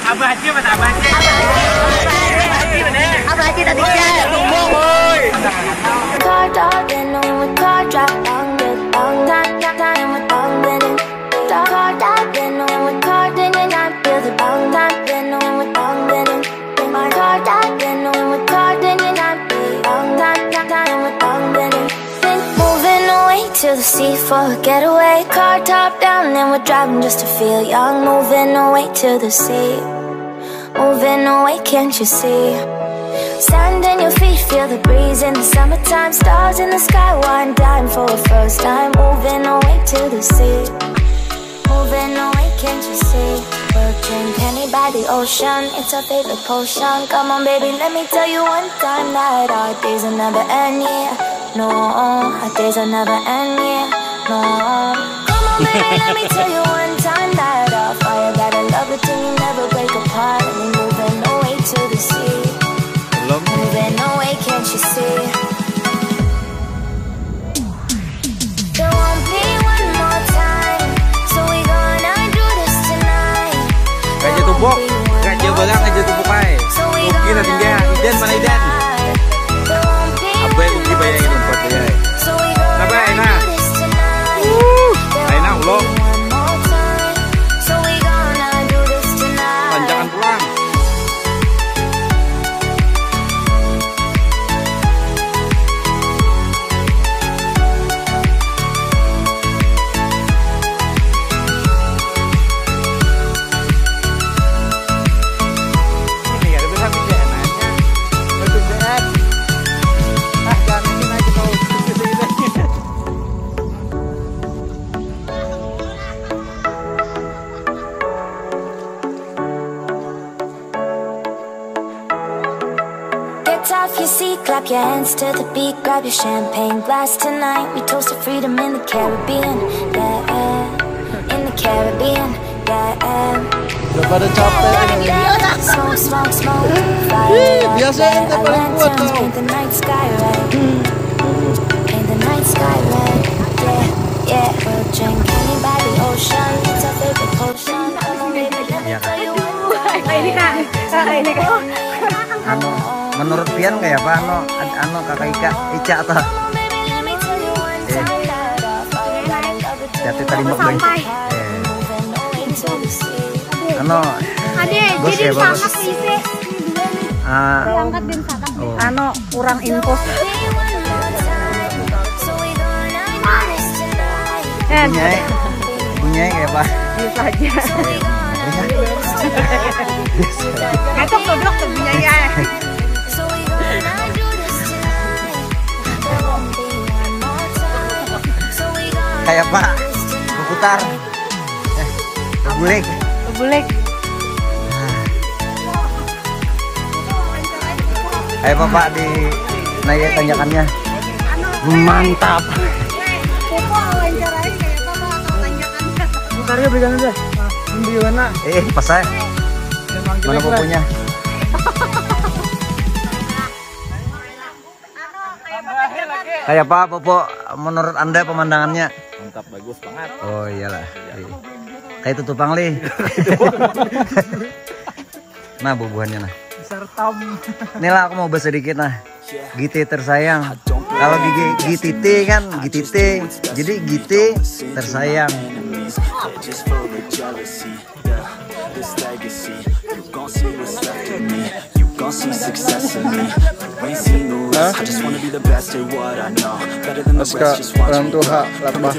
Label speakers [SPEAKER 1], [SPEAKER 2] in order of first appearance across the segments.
[SPEAKER 1] Abadi mana abadi? Abadi tadi dia tumbuk, boy.
[SPEAKER 2] To the sea for a getaway, car top down and we're driving just to feel young. Moving away to the sea, moving away, can't you see? Sand in your feet, feel the breeze in the summertime. Stars in the sky, one dime for a first time. Moving away to the sea, moving away, can't you see? We'll drink honey by the ocean, it's our favorite potion. Come on baby, let me tell you one time that our days will never end, yeah. No, our days will never end, yeah. No, come on baby, let me tell you one time that our fire got a love it till you never break apart. And we're moving away to the sea, moving away, can't you see? There won't be one more time, so we gonna do this tonight.
[SPEAKER 1] Raja tumbuk, raja belang, raja tumbuk ay. Mungkin ada tinggal, Iden mana Iden? Abai uki bayang itu empat bayang. Abai, nah. Nah, ulok. Panjangan pulang.
[SPEAKER 2] Off your seat, clap your hands to the beat, grab your champagne glass tonight. We toast to freedom in the Caribbean, yeah, in the Caribbean, yeah.
[SPEAKER 3] Udah pada capek ini.
[SPEAKER 2] Smoke, smoke, smoke, fire,
[SPEAKER 3] biasa ente paling kuat tau.
[SPEAKER 2] paint the night sky red, paint the night sky red, yeah, yeah. We'll drink honey by the ocean, it's our favorite potion. Come on baby, let me tell you one time.
[SPEAKER 4] Menurut Pian kayak apa? Kakak Ica atau? Jatuh tadi mbak beli.
[SPEAKER 5] Ade, jadi sama fisik. Berangkat dan sama. Kurang info.
[SPEAKER 4] Punya kayak apa?
[SPEAKER 5] Bisa aja. Ngetok goblok tuh punya ya.
[SPEAKER 4] Kayak apa? Berputar. Berguling.
[SPEAKER 5] Berguling.
[SPEAKER 4] Kayak apa Pak di naik tanjakannya? Mantap.
[SPEAKER 3] Putarnya berikan aja. Di mana?
[SPEAKER 4] Pas saya. Mana poponya? Kayak apa Popo menurut Anda pemandangannya?
[SPEAKER 1] Mantap, bagus banget.
[SPEAKER 4] Oh iyalah. Kayak tutup pangli. Nah bubuhannya nah.
[SPEAKER 3] Sertam.
[SPEAKER 4] Nih lah aku mau bahas sedikit nah. Giti tersayang. Kalau GTT kan GTT. Jadi Giti tersayang.
[SPEAKER 3] Naskah orang tua lapah.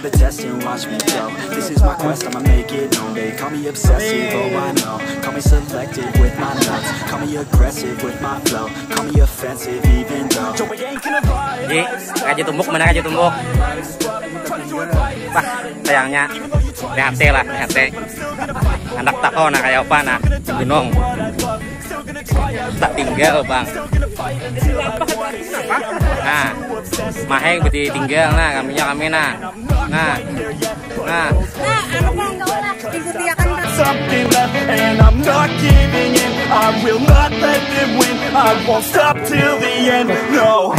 [SPEAKER 1] Raja tumbuk mana raja tumbuk? Wah, sayangnya lihat lah, lihat. Anak tako nah kayak apa nah gunung. Tak tinggal bang. Nah, maheng berarti tinggal nah kaminya kami nah. Nah.
[SPEAKER 6] Something left and I'm not giving in. I will not let them win. I won't stop till the end. No.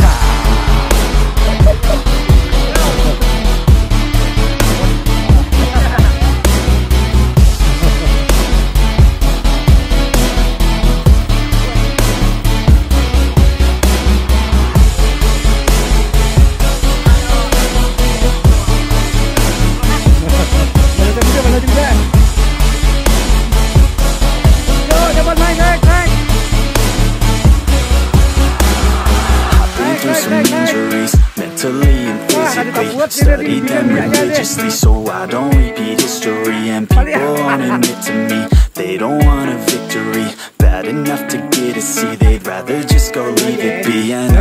[SPEAKER 6] study them religiously, so I don't repeat history. And people won't admit to me they don't want a victory. Bad enough to get a C, they'd rather just go leave it be. And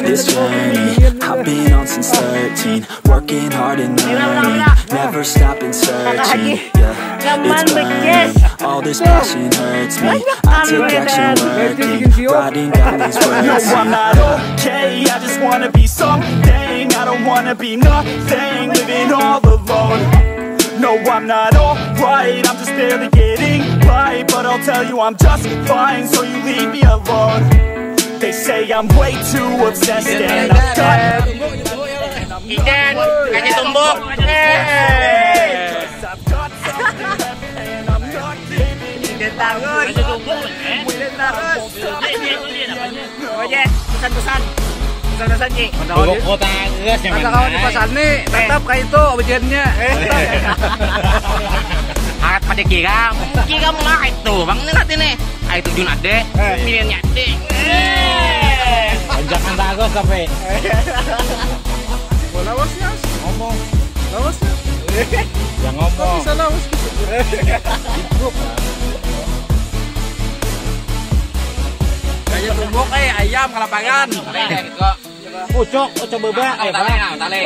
[SPEAKER 6] this journey I've been on since 13, working hard and learning, never stopping searching. Yeah, it's burning, all this passion hurts me. I take action working, writing down these words. No, I'm not okay, I just wanna be something. I don't wanna be nothing, living all alone. No, I'm not alright, I'm just barely getting by. But I'll tell you I'm just fine, so you leave me alone. They say I'm way too obsessed and I've got
[SPEAKER 1] Ikan, kasih tumbuk. Pesan-pesan Ci. Kota geus yang mana? Kawan di pasar nih, tetap kayak itu objeknya. Hangat pada kira mah itu, bang ini nanti nih. Ayo terjun ade, milihnya ade. Jangan takut sampai.
[SPEAKER 3] Lawasnya ngomong. Lawasnya.
[SPEAKER 1] Yang ngomong.
[SPEAKER 3] Bisa lawas gitu.
[SPEAKER 1] Kayak tumbuk ayam kelapangan. Ucok beba.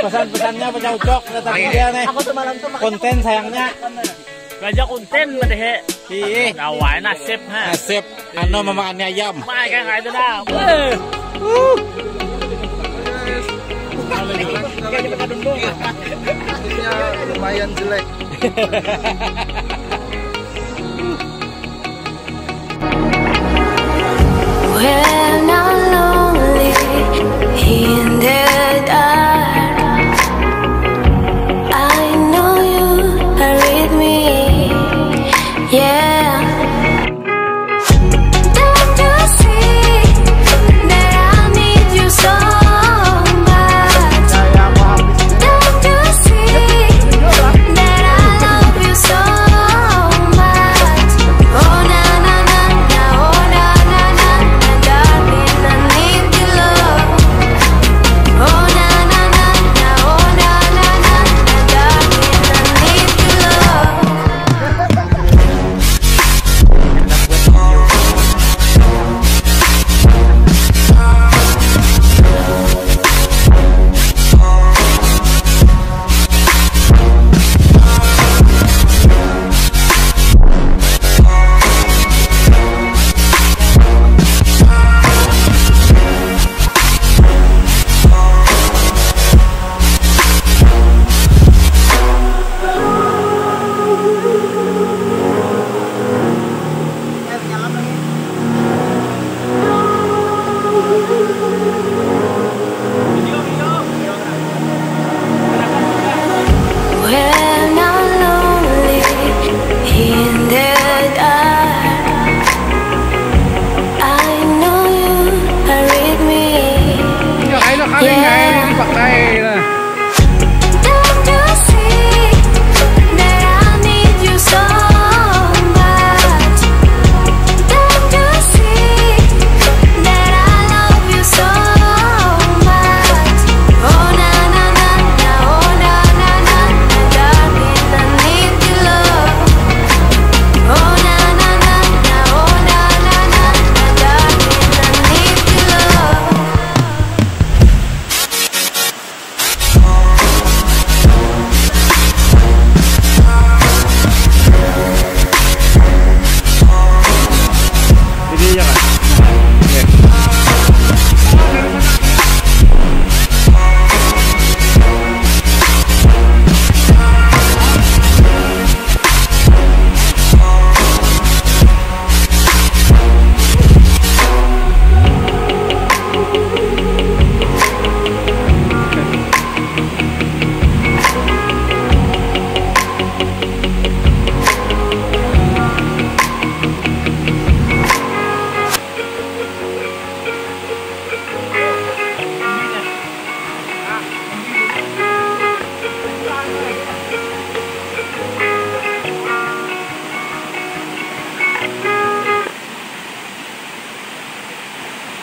[SPEAKER 1] Pesan-pesannya pesan ucok tadi dia nih. Konten sayangnya.
[SPEAKER 7] Gajah konten mah
[SPEAKER 1] Ih,
[SPEAKER 7] Awalnya nasib ha.
[SPEAKER 1] nasib anu memakannya ayam.
[SPEAKER 7] Mai kayak itu dah.
[SPEAKER 3] Hasilnya lumayan jelek.
[SPEAKER 2] When I'm lonely in the dark, I know you are with me, yeah. Don't you see that I need you so much? Don't you see that I love you so much? Oh na na na na, oh na na na na, darling, I need your love. Oh na na na na, oh na na na na, darling, I need your love. When I'm lonely in the dark, I know you are with me, yeah. Don't you see that I need you so much? Don't you see that I love you so much? Oh na na na na, oh na na na na, darling, I need your love. Oh na na na na, oh na na na na, darling, I need your love.
[SPEAKER 1] Jadi ya kan.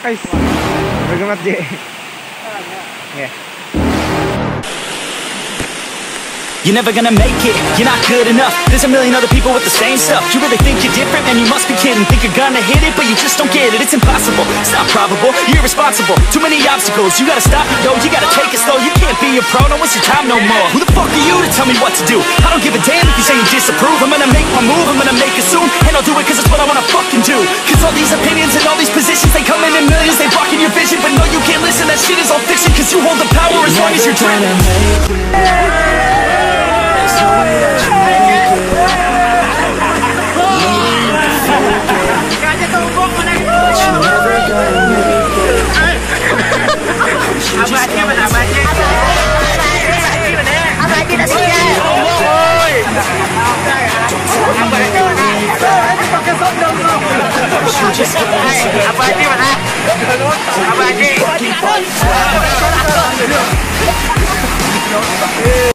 [SPEAKER 3] Guys, bagaimana J? Ya.
[SPEAKER 6] you're never gonna make it, you're not good enough. There's a million other people with the same stuff. You really think you're different? Man, you must be kidding. Think you're gonna hit it, but you just don't get it. It's impossible, it's not probable, you're irresponsible. Too many obstacles, you gotta stop it, yo. You gotta take it slow, you can't be a pro, don't waste your time no more. Who the fuck are you to tell me what to do? I don't give a damn if you say you disapprove. I'm gonna make my move, I'm gonna make it soon, and I'll do it cause it's what I wanna fucking do. Cause all these opinions and all these positions, they come in millions, they blocking your vision. But no, you can't listen, that shit is all fiction. Cause you hold the power as long as you're dreaming. There's no way that you make it. But you're never gonna make it. You just gotta take it.
[SPEAKER 1] Apa